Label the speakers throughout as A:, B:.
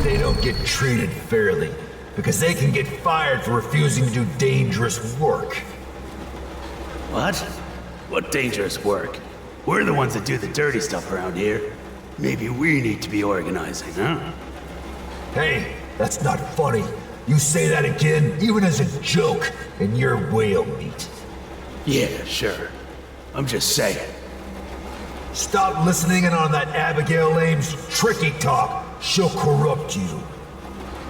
A: they don't get treated fairly, because they can get fired for refusing to do dangerous work.
B: What? What dangerous work? We're the ones that do the dirty stuff around here. Maybe we need to be organizing, huh?
A: Hey, that's not funny. You say that again, even as a joke, and you're whale meat.
B: Yeah, sure. I'm just saying.
A: Stop listening in on that Abigail Ames tricky talk. She'll corrupt you.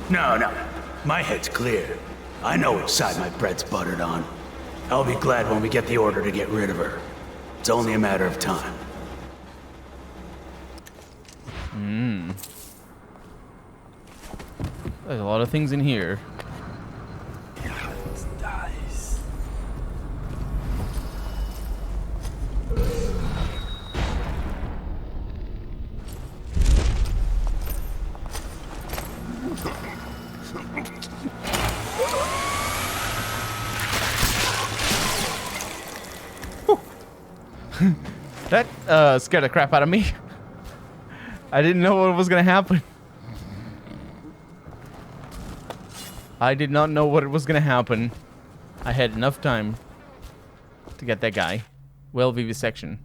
B: No. My head's clear. I know which side my bread's buttered on. I'll be glad when we get the order to get rid of her. It's only a matter of time.
C: There's a lot of things in here.
A: Nice.
C: That scared the crap out of me. I didn't know what was gonna happen. I did not know what was gonna happen. I had enough time to get that guy. Well, vivisection.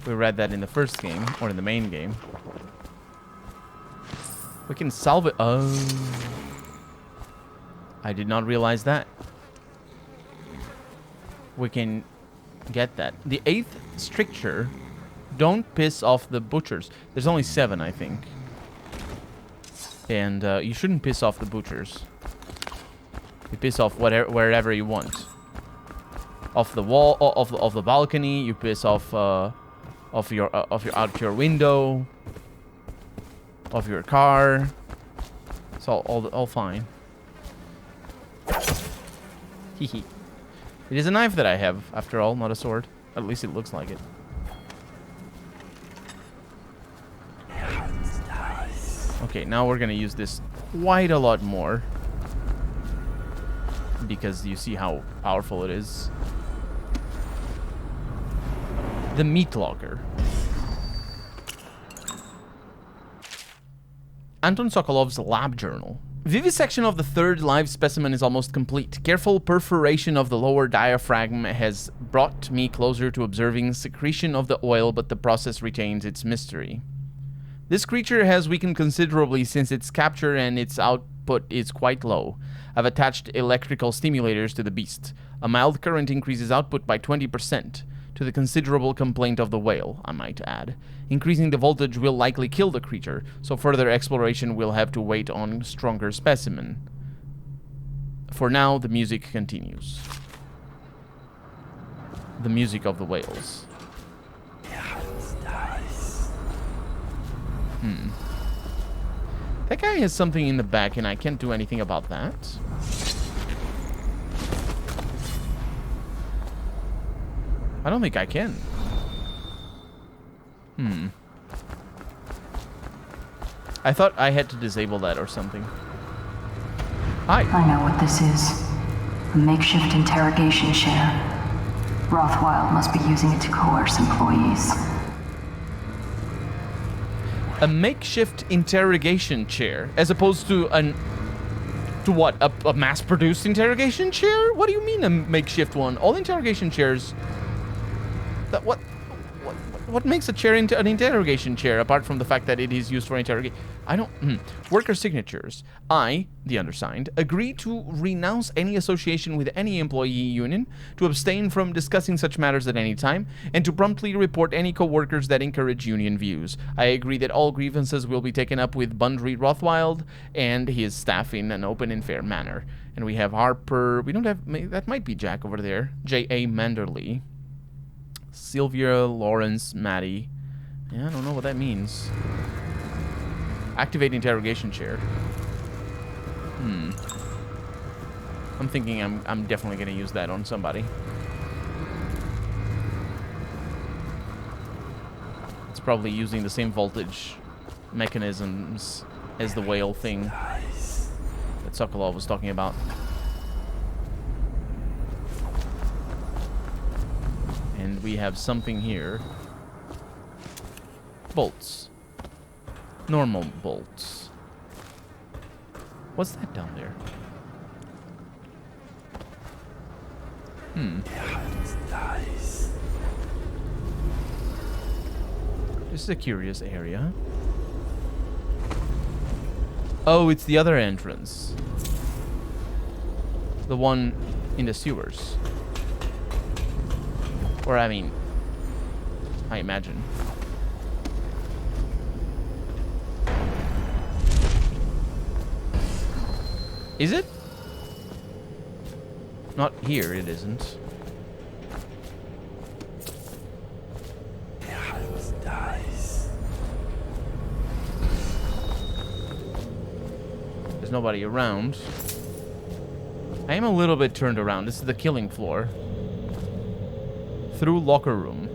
C: We read that in the first game, or in the main game. We can solve it. Oh. I did not realize that. We can get that. The 8th stricture. Don't piss off the butchers. There's only 7, I think. And you shouldn't piss off the butchers. You piss off wherever you want. Off the wall, off the balcony. You piss off out your window, off your car. It's all fine. Hehe. It is a knife that I have, after all, not a sword. At least it looks like it. Okay, now we're gonna use this quite a lot more. Because you see how powerful it is. The meat locker. Anton Sokolov's lab journal. Vivisection of the 3rd live specimen is almost complete. Careful perforation of the lower diaphragm has brought me closer to observing secretion of the oil, but the process retains its mystery. This creature has weakened considerably since its capture, and its output is quite low. I've attached electrical stimulators to the beast. A mild current increases output by 20%, to the considerable complaint of the whale, I might add. Increasing the voltage will likely kill the creature, so further exploration will have to wait on stronger specimen. For now, the music continues. The music of the whales. That guy has something in the back and I can't do anything about that. I don't think I can. I thought I had to disable that or something. Hi.
D: I know what this is. A makeshift interrogation chair. Rothwild must be using it to coerce employees.
C: A makeshift interrogation chair, as opposed to what? A mass-produced interrogation chair? What do you mean a makeshift one? All interrogation chairs. What makes a chair into an interrogation chair, apart from the fact that it is used for interrogation? I don't... Worker signatures. I, the undersigned, agree to renounce any association with any employee union, to abstain from discussing such matters at any time, and to promptly report any co-workers that encourage union views. I agree that all grievances will be taken up with BUNDRY Rothwild and his staff in an open and fair manner. And we have Harper... We don't have... That might be Jack over there. J.A. Manderley. Sylvia, Lawrence, Maddie. Yeah, I don't know what that means. Activate interrogation chair. I'm thinking I'm definitely going to use that on somebody. It's probably using the same voltage mechanisms as the whale thing that Sokolov was talking about. And we have something here. Bolts. Normal bolts. What's that down there? This is a curious area. Oh, it's the other entrance. The one in the sewers. Or, I mean, I imagine. Is it? Not here, it isn't. There's nobody around. I am a little bit turned around. This is the killing floor. Through locker room.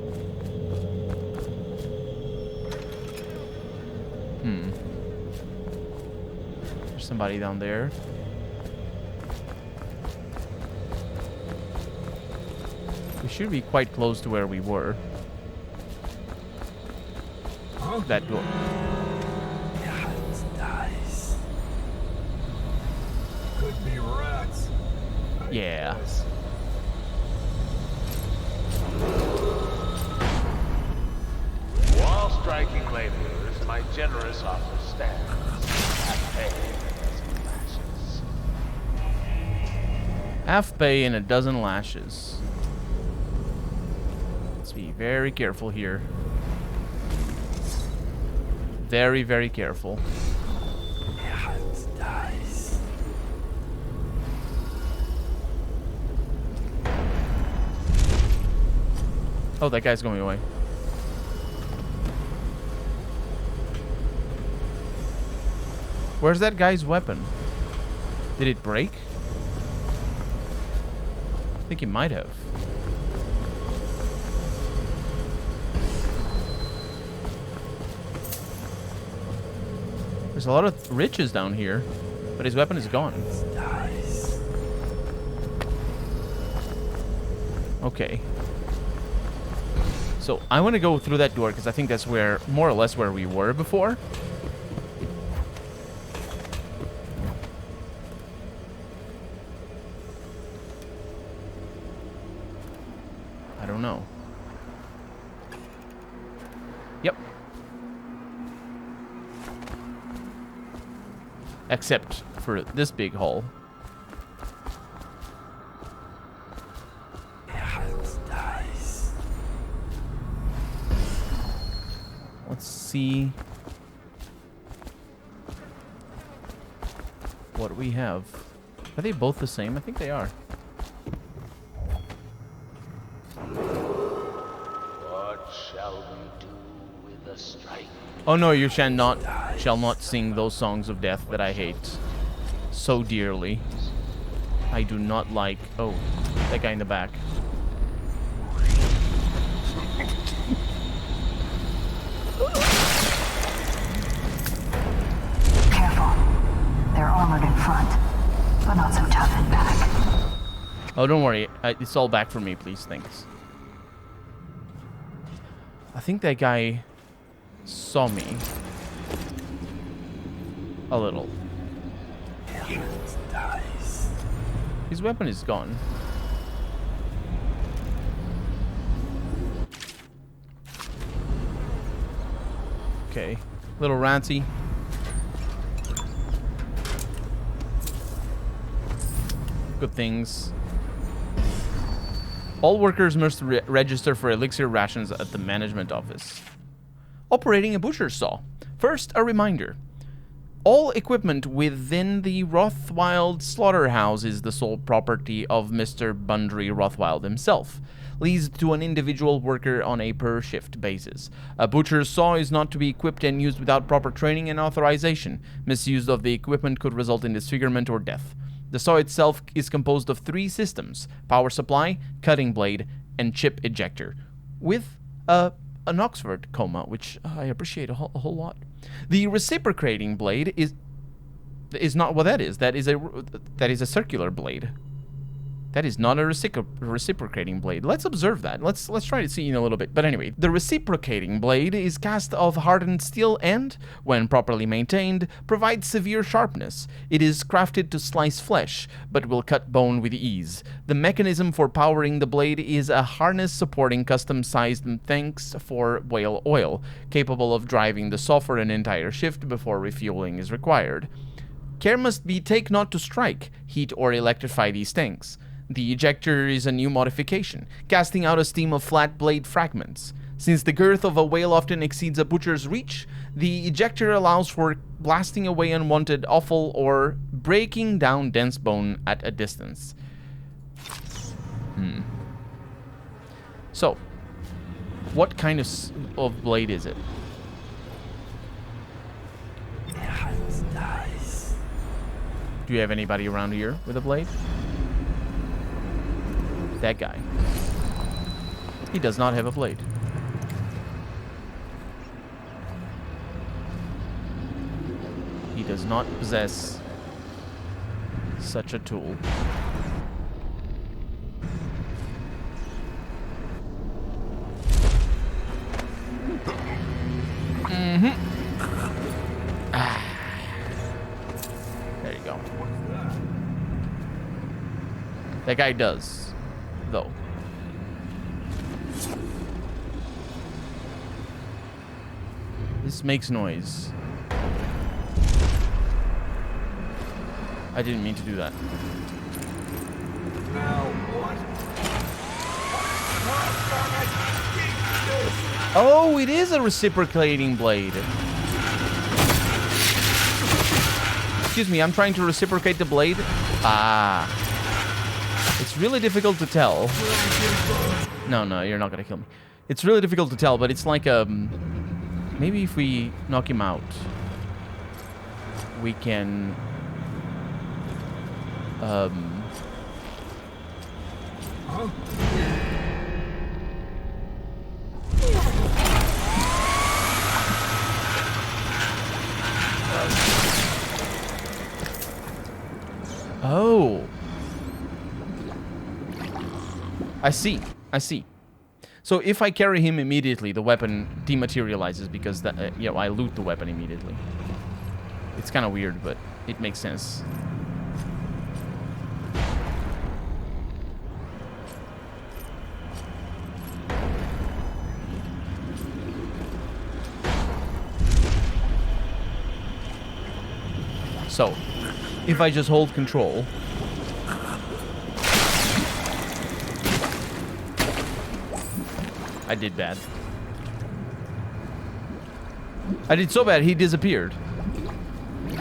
C: There's somebody down there. We should be quite close to where we were. That door.
A: Could be rats.
C: Yeah.
E: While striking laborers, my generous offer stands. Half pay and a dozen lashes.
C: Half pay and a dozen lashes. Let's be very careful here. Very, very careful. Oh, that guy's going away. Where's that guy's weapon? Did it break? I think it might have. There's a lot of riches down here, but his weapon is gone. Okay. So I want to go through that door because I think that's where, more or less where we were before. I don't know. Yep. Except for this big hole. Let's see what we have. Are they both the same? I think they are.
E: What shall we do with the strike?
C: Oh no, you shall not sing those songs of death that I hate so dearly. I do not like... Oh, that guy in the back.
D: Careful. They're armored in front, but not so tough in back.
C: Oh, don't worry. It's all back for me, please. Thanks. I think that guy saw me. A little. His weapon is gone. Okay. Little ranty. Good things. All workers must register for elixir rations at the management office. Operating a butcher's saw. First, a reminder. All equipment within the ROTHWILD slaughterhouse is the sole property of Mr. BUNDRY ROTHWILD himself, leased to an individual worker on a per-shift basis. A butcher's saw is not to be equipped and used without proper training and authorization. Misuse of the equipment could result in disfigurement or death. The saw itself is composed of 3 systems: power supply, cutting blade, and chip ejector, with an Oxford comma, which I appreciate a whole lot. The reciprocating blade is not what that is. That is a circular blade. That is not a reciprocating blade. Let's observe that. Let's try to see in a little bit. But anyway, the reciprocating blade is cast of hardened steel and, when properly maintained, provides severe sharpness. It is crafted to slice flesh, but will cut bone with ease. The mechanism for powering the blade is a harness supporting custom-sized tanks for whale oil, capable of driving the saw for an entire shift before refueling is required. Care must be taken not to strike, heat, or electrify these tanks. The ejector is a new modification, casting out a stream of flat blade fragments. Since the girth of a whale often exceeds a butcher's reach, the ejector allows for blasting away unwanted offal or breaking down dense bone at a distance. So, what kind of blade is it? Do you have anybody around here with a blade? That guy. He does not have a blade. He does not possess such a tool. There you go. That guy does, though. This makes noise. I didn't mean to do that.
A: Now what?
C: Oh, it is a reciprocating blade. Excuse me, I'm trying to reciprocate the blade. Ah. It's really difficult to tell. No, you're not gonna kill me. It's really difficult to tell, but it's like maybe if we knock him out, we can Oh. I see. So if I carry him immediately, the weapon dematerializes because I loot the weapon immediately. It's kind of weird, but it makes sense. So, if I just hold control, I did bad. I did so bad, he disappeared.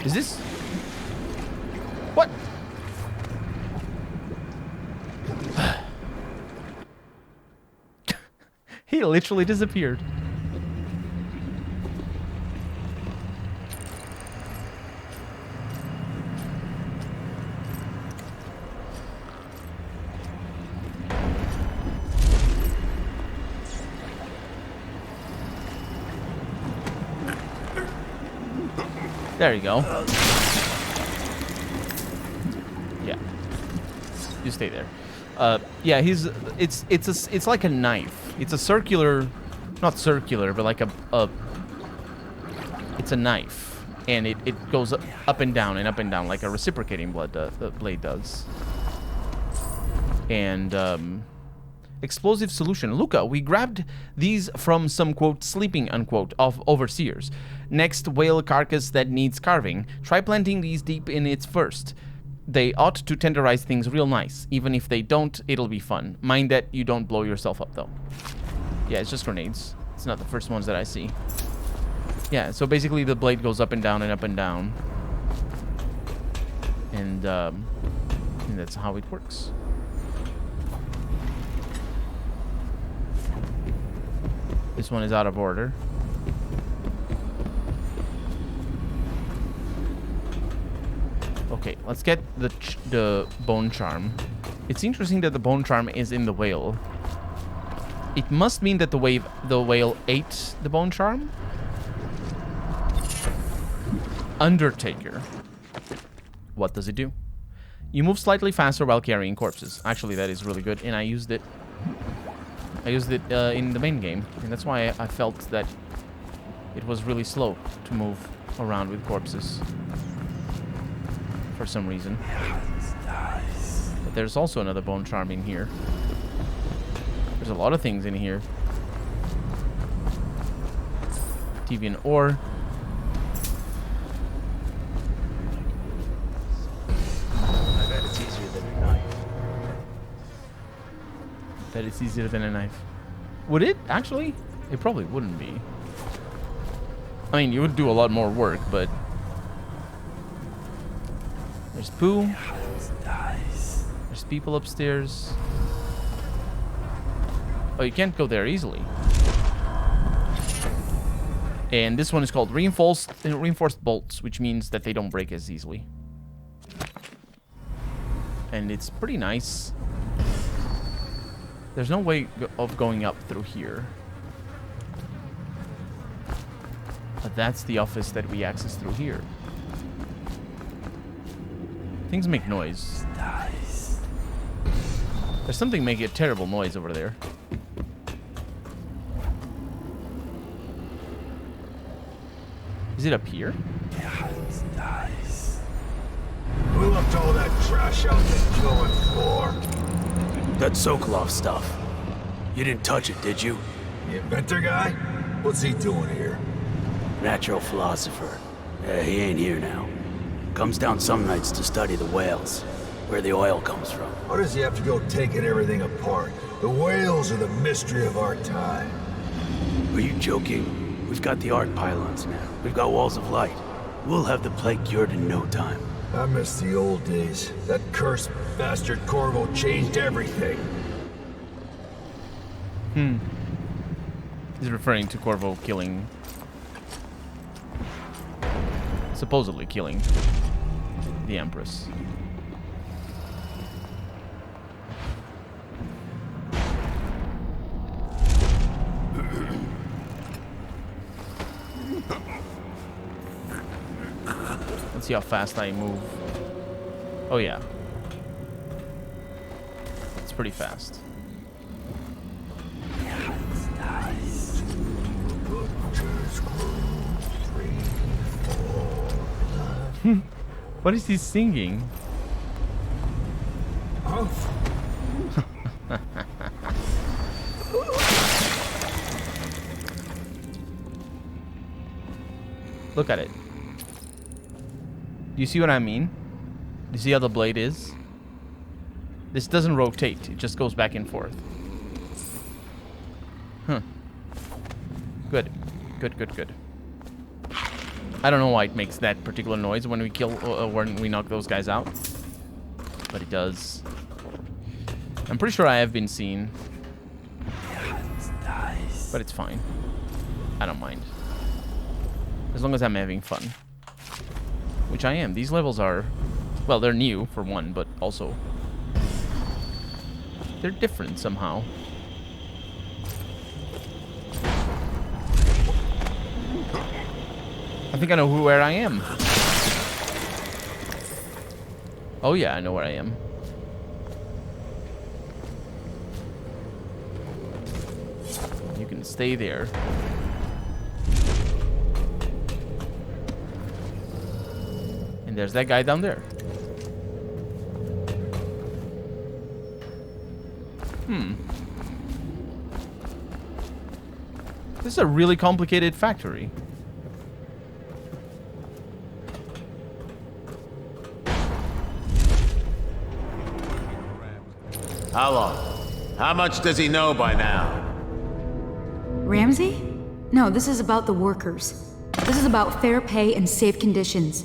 C: Is this? What? He literally disappeared. There you go. Yeah. You stay there. Yeah, it's like a knife. It's a circular, not circular, but like it's a knife, and it goes up and down and up and down like a reciprocating blade does. And explosive solution. Luca, we grabbed these from some, quote, sleeping, unquote, of overseers. Next whale carcass that needs carving. Try planting these deep in its first. They ought to tenderize things real nice. Even if they don't, it'll be fun. Mind that you don't blow yourself up, though. Yeah, it's just grenades. It's not the first ones that I see. Yeah, so basically the blade goes up and down and up and down. And that's how it works. This one is out of order. Okay, let's get the bone charm. It's interesting that the bone charm is in the whale. It must mean that the whale ate the bone charm. Undertaker. What does it do? You move slightly faster while carrying corpses. Actually, that is really good, and I used it. In the main game, and that's why I felt that it was really slow to move around with corpses. For some reason. But there's also another bone charm in here. There's a lot of things in here. Deviant ore.
B: I bet it's easier than a knife.
C: That it's easier than a knife. Would it, actually? It probably wouldn't be. I mean, you would do a lot more work, but... There's poo. There's people upstairs. Oh, you can't go there easily. And this one is called reinforced bolts, which means that they don't break as easily. And it's pretty nice. There's no way of going up through here. But that's the office that we access through here. Things make noise. There's something making a terrible noise over there. Is it up here?
A: We left all that trash out the killing floor.
B: That's Sokolov stuff. You didn't touch it, did you?
A: The inventor guy? What's he doing here?
B: Natural philosopher. He ain't here now. Comes down some nights to study the whales, where the oil comes from.
A: Why does he have to go taking everything apart? The whales are the mystery of our time.
B: Are you joking? We've got the arc pylons now. We've got walls of light. We'll have the plague cured in no time.
A: I miss the old days. That cursed bastard Corvo changed everything.
C: He's referring to Corvo killing... supposedly killing the Empress. Let's see how fast I move. Oh yeah. It's pretty fast. What is he singing? Look at it. Do you see what I mean? Do you see how the blade is? This doesn't rotate, it just goes back and forth. Huh. Good. Good, good, good. I don't know why it makes that particular noise when we kill, when we knock those guys out. But it does. I'm pretty sure I have been seen. But it's fine. I don't mind. As long as I'm having fun. Which I am. These levels are... well, they're new, for one, but also... they're different somehow. I think I know where I am. Oh yeah, I know where I am. You can stay there. And there's that guy down there. This is a really complicated factory.
F: How long? How much does he know by now?
G: Ramsey? No, this is about the workers. This is about fair pay and safe conditions.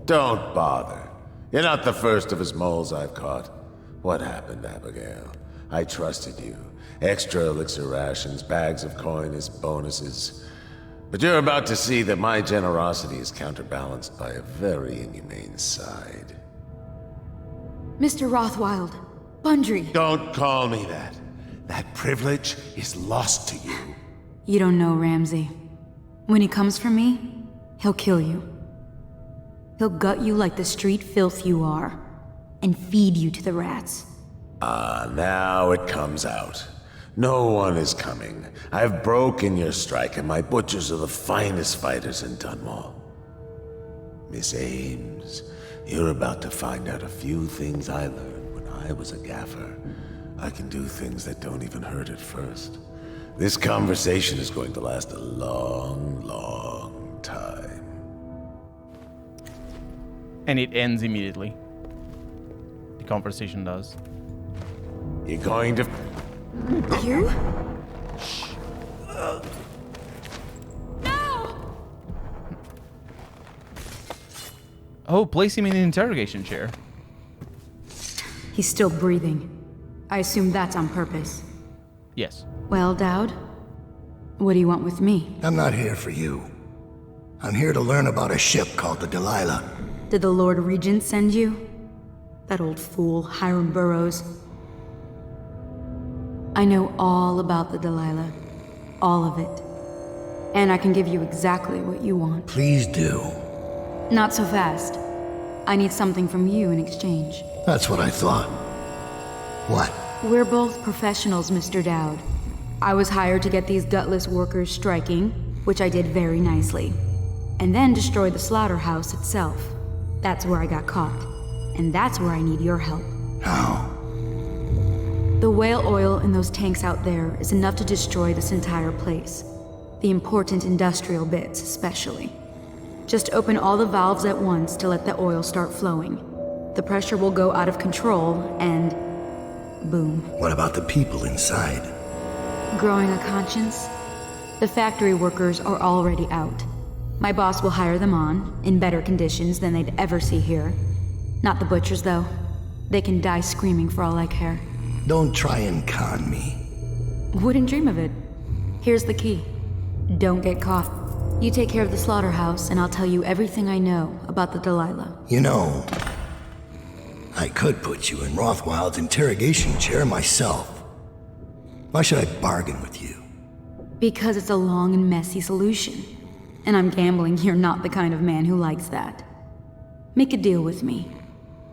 F: Don't bother. You're not the first of his moles I've caught. What happened, Abigail? I trusted you. Extra elixir rations, bags of coin as bonuses. But you're about to see that my generosity is counterbalanced by a very inhumane side.
G: Mr. Rothwild, Bundry.
F: Don't call me that. That privilege is lost to you.
G: You don't know Ramsey. When he comes for me, he'll kill you. He'll gut you like the street filth you are. and feed you to the rats.
F: Ah, now it comes out. No one is coming. I've broken your strike, and my butchers are the finest fighters in Dunwall. Miss Ames, you're about to find out a few things I learned when I was a gaffer. I can do things that don't even hurt at first. This conversation is going to last a long, long time.
C: And it ends immediately. The conversation does.
F: You're going to...
G: You?
C: Oh, place him in the interrogation chair.
G: He's still breathing. I assume that's on purpose.
C: Yes.
G: Well, Dowd, what do you want with me?
H: I'm not here for you. I'm here to learn about a ship called the Delilah.
G: Did the Lord Regent send you? That old fool, Hiram Burrows. I know all about the Delilah. All of it. And I can give you exactly what you want.
H: Please do.
G: Not so fast. I need something from you in exchange.
H: That's what I thought. What?
G: We're both professionals, Mr. Dowd. I was hired to get these gutless workers striking, which I did very nicely. And then destroy the slaughterhouse itself. That's where I got caught. And that's where I need your help.
H: How?
G: The whale oil in those tanks out there is enough to destroy this entire place. The important industrial bits, especially. Just open all the valves at once to let the oil start flowing. The pressure will go out of control, and boom.
H: What about the people inside?
G: Growing a conscience? The factory workers are already out. My boss will hire them on, in better conditions than they'd ever see here. Not the butchers, though. They can die screaming for all I care.
H: Don't try and con me.
G: Wouldn't dream of it. Here's the key. Don't get caught. You take care of the slaughterhouse, and I'll tell you everything I know about the Delilah.
H: You know, I could put you in Rothwild's interrogation chair myself. Why should I bargain with you?
G: Because it's a long and messy solution. And I'm gambling you're not the kind of man who likes that. Make a deal with me,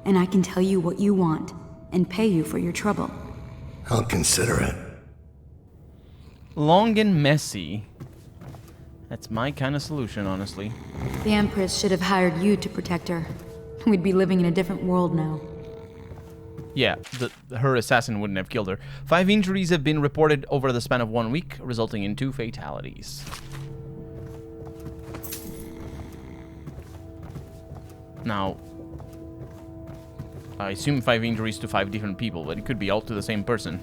G: and I can tell you what you want, and pay you for your trouble.
H: I'll consider it.
C: Long and messy. That's my kind of solution, honestly.
G: The Empress should have hired you to protect her. We'd be living in a different world now.
C: Yeah, her assassin wouldn't have killed her. 5 injuries have been reported over the span of 1 week, resulting in 2 fatalities. Now, I assume 5 injuries to 5 different people, but it could be all to the same person.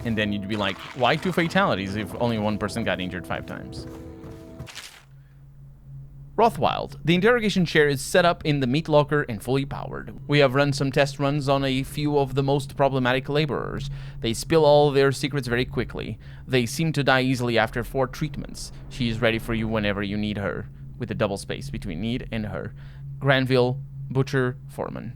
C: And then you'd be like, why 2 fatalities if only 1 person got injured 5 times? Rothwild. The interrogation chair is set up in the meat locker and fully powered. We have run some test runs on a few of the most problematic laborers. They spill all their secrets very quickly. They seem to die easily after 4 treatments. She is ready for you whenever you need her, with a double space between need and her. Granville, Butcher, Foreman.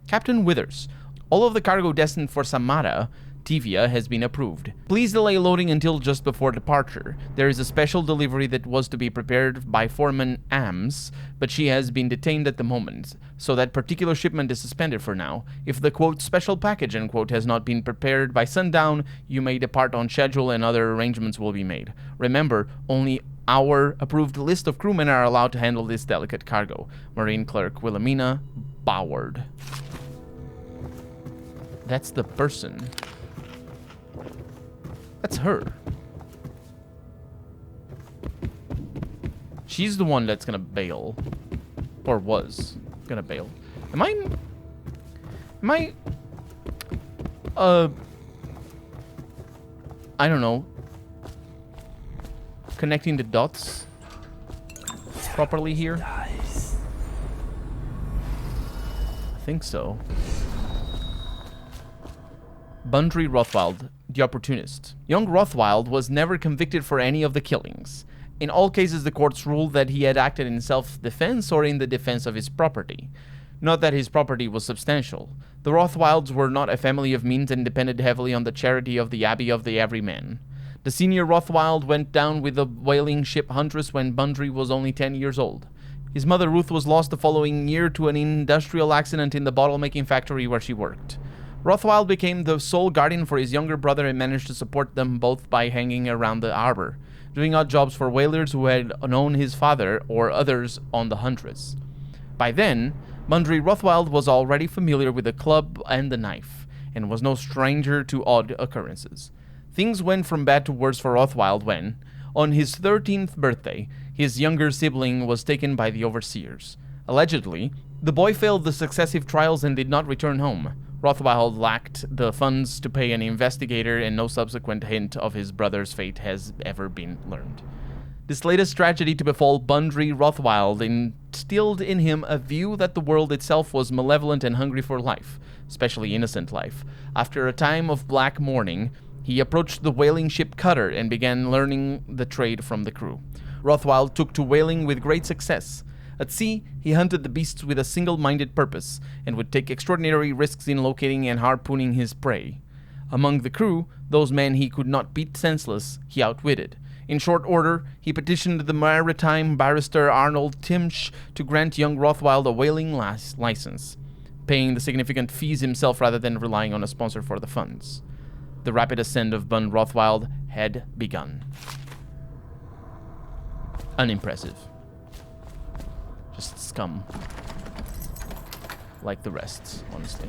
C: Captain Withers. All of the cargo destined for Samara, Tivia, has been approved. Please delay loading until just before departure. There is a special delivery that was to be prepared by Foreman Ames, but she has been detained at the moment, so that particular shipment is suspended for now. If the quote special package unquote has not been prepared by sundown, you may depart on schedule and other arrangements will be made. Remember, only our approved list of crewmen are allowed to handle this delicate cargo. Marine Clerk Wilhelmina Boward. That's the person. That's her. She's the one that's gonna bail. Or was gonna bail. Am I I don't know, connecting the dots properly here? I think so. Bundry Rothwild, the Opportunist. Young Rothwild was never convicted for any of the killings. In all cases, the courts ruled that he had acted in self-defense or in the defense of his property. Not that his property was substantial. The Rothwilds were not a family of means and depended heavily on the charity of the Abbey of the Everyman. The senior Rothwild went down with the whaling ship Huntress when Bundry was only 10 years old. His mother Ruth was lost the following year to an industrial accident in the bottle-making factory where she worked. Rothwild became the sole guardian for his younger brother and managed to support them both by hanging around the harbor, doing odd jobs for whalers who had known his father or others on the Huntress. By then, Bundry Rothwild was already familiar with the club and the knife, and was no stranger to odd occurrences. Things went from bad to worse for Rothwild when, on his 13th birthday, his younger sibling was taken by the overseers. Allegedly, the boy failed the successive trials and did not return home. Rothwild lacked the funds to pay an investigator, and no subsequent hint of his brother's fate has ever been learned. This latest tragedy to befall Bundry Rothwild instilled in him a view that the world itself was malevolent and hungry for life, especially innocent life. After a time of black mourning, he approached the whaling ship Cutter and began learning the trade from the crew. Rothwild took to whaling with great success. At sea, he hunted the beasts with a single-minded purpose, and would take extraordinary risks in locating and harpooning his prey. Among the crew, those men he could not beat senseless, he outwitted. In short order, he petitioned the maritime barrister Arnold Timsch to grant young Rothwild a whaling license, paying the significant fees himself rather than relying on a sponsor for the funds. The rapid ascent of Bund Rothwild had begun. Unimpressive. Just scum. Like the rest, honestly.